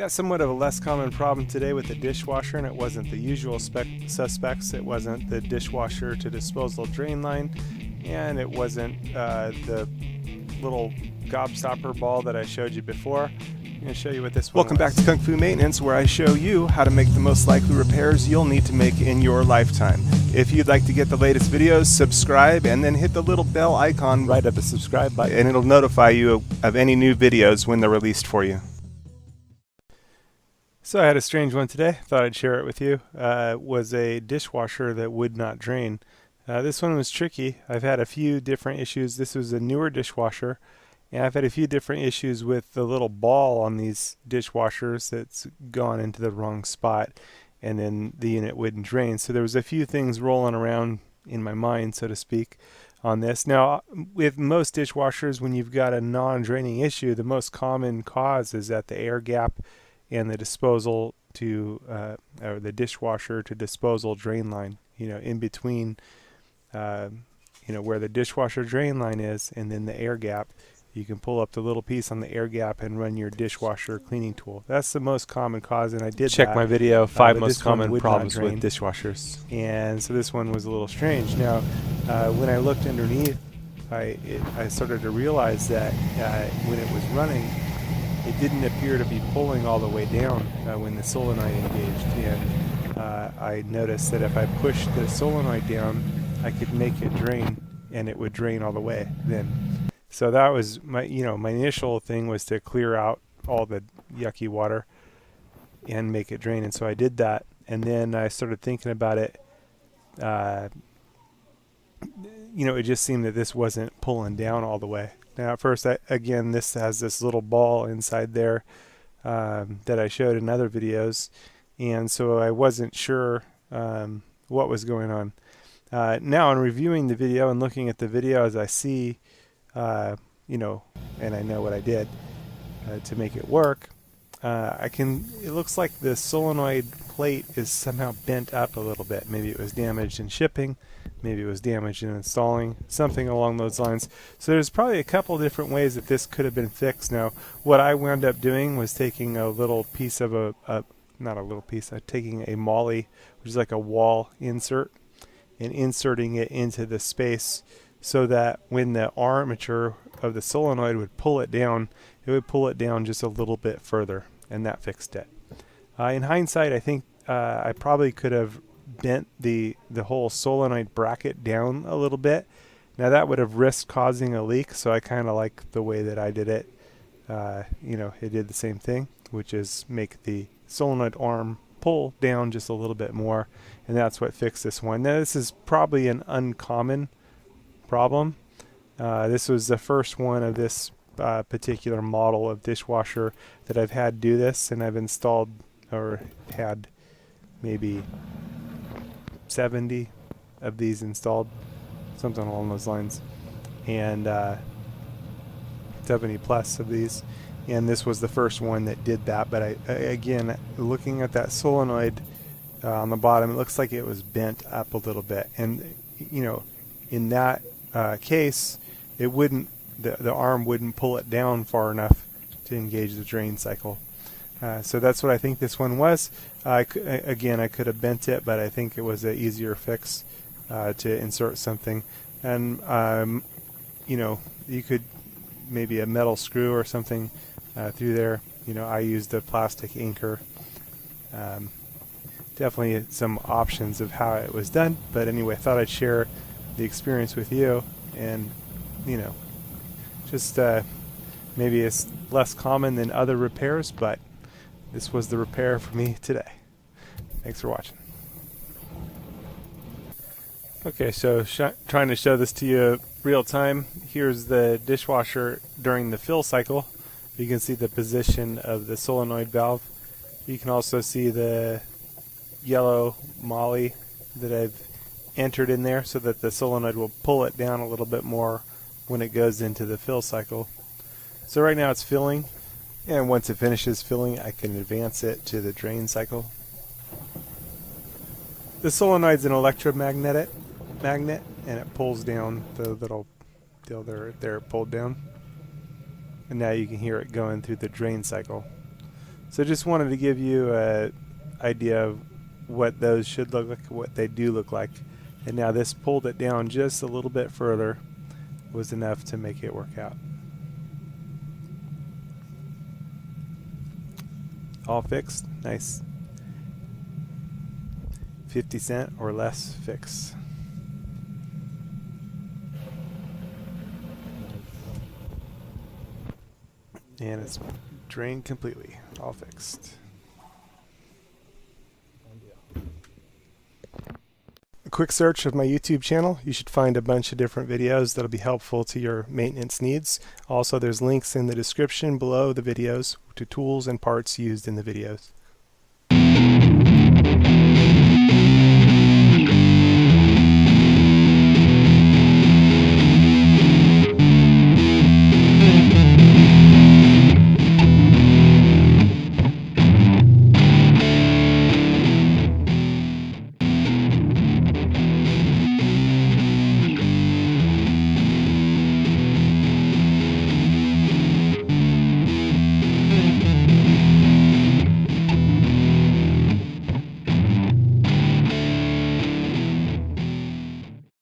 Got somewhat of a less common problem today with the dishwasher, and it wasn't the usual suspects. It wasn't the dishwasher to disposal drain line, and it wasn't the little gobstopper ball that I showed you before. I'm going to show you what this one Welcome back to Kung Fu Maintenance, where I show you how to make the most likely repairs you'll need to make in your lifetime. If you'd like to get the latest videos, subscribe and then hit the little bell icon right at the subscribe button, and it'll notify you of any new videos when they're released for you. So I had a strange one today. Thought I'd share it with you. It was a dishwasher that would not drain. This one was tricky. I've had a few different issues. This was a newer dishwasher, and I've had a few different issues with the little ball on these dishwashers that's gone into the wrong spot, and then the unit wouldn't drain. So there was a few things rolling around in my mind, so to speak, on this. Now, with most dishwashers, when you've got a non-draining issue, the most common cause is at the air gap and the disposal to or the dishwasher to disposal drain line, in between where the dishwasher drain line is and then the air gap. You can pull up the little piece on the air gap and run your dishwasher cleaning tool. That's the most common cause, and I did Check my video, 5 most common problems with dishwashers. And so this one was a little strange. Now, when I looked underneath, I started to realize that when it was running, it didn't appear to be pulling all the way down when the solenoid engaged, and I noticed that if I pushed the solenoid down, I could make it drain, and it would drain all the way then. So that was my initial thing, was to clear out all the yucky water and make it drain, and so I did that. And then I started thinking about it. It just seemed that this wasn't pulling down all the way. Now, at first, again, this has this little ball inside there that I showed in other videos, and so I wasn't sure what was going on. Now, in reviewing the video and looking at the video, as I see, and I know what I did to make it work, it looks like the solenoid plate is somehow bent up a little bit. Maybe it was damaged in shipping, maybe it was damaged in installing, something along those lines. So there's probably a couple different ways that this could have been fixed. Now, what I wound up doing was taking a little piece of taking a molly, which is like a wall insert, and inserting it into the space so that when the armature of the solenoid would pull it down, it would pull it down just a little bit further, and that fixed it. In hindsight, I think I probably could have bent the whole solenoid bracket down a little bit. Now that would have risked causing a leak, so I kind of like the way that I did it. It did the same thing, which is make the solenoid arm pull down just a little bit more, and that's what fixed this one. Now, this is probably an uncommon problem. This was the first one of this particular model of dishwasher that I've had do this, and I've installed or had maybe 70 of these installed, something along those lines, and 70 plus of these, and this was the first one that did that. But again, looking at that solenoid on the bottom, it looks like it was bent up a little bit, and in that case, it wouldn't, the arm wouldn't pull it down far enough to engage the drain cycle. So that's what I think this one was. Again, I could have bent it, but I think it was an easier fix to insert something. And you could maybe a metal screw or something through there. I used a plastic anchor. Definitely some options of how it was done. But anyway, I thought I'd share the experience with you, and just maybe it's less common than other repairs, but this was the repair for me today. Thanks for watching. Okay, so trying to show this to you real time. Here's the dishwasher during the fill cycle. You can see the position of the solenoid valve. You can also see the yellow molly that I've entered in there so that the solenoid will pull it down a little bit more when it goes into the fill cycle. So right now it's filling, and once it finishes filling, I can advance it to the drain cycle. The solenoid's an electromagnet, and it pulls down the little deal there pulled down. And now you can hear it going through the drain cycle. So just wanted to give you a idea of what those should look like, what they do look like. And now this pulled it down just a little bit further was enough to make it work out. All fixed, nice. 50-cent or less fix. And it's drained completely, all fixed. A quick search of my YouTube channel, you should find a bunch of different videos that'll be helpful to your maintenance needs. Also, there's links in the description below the videos to tools and parts used in the videos.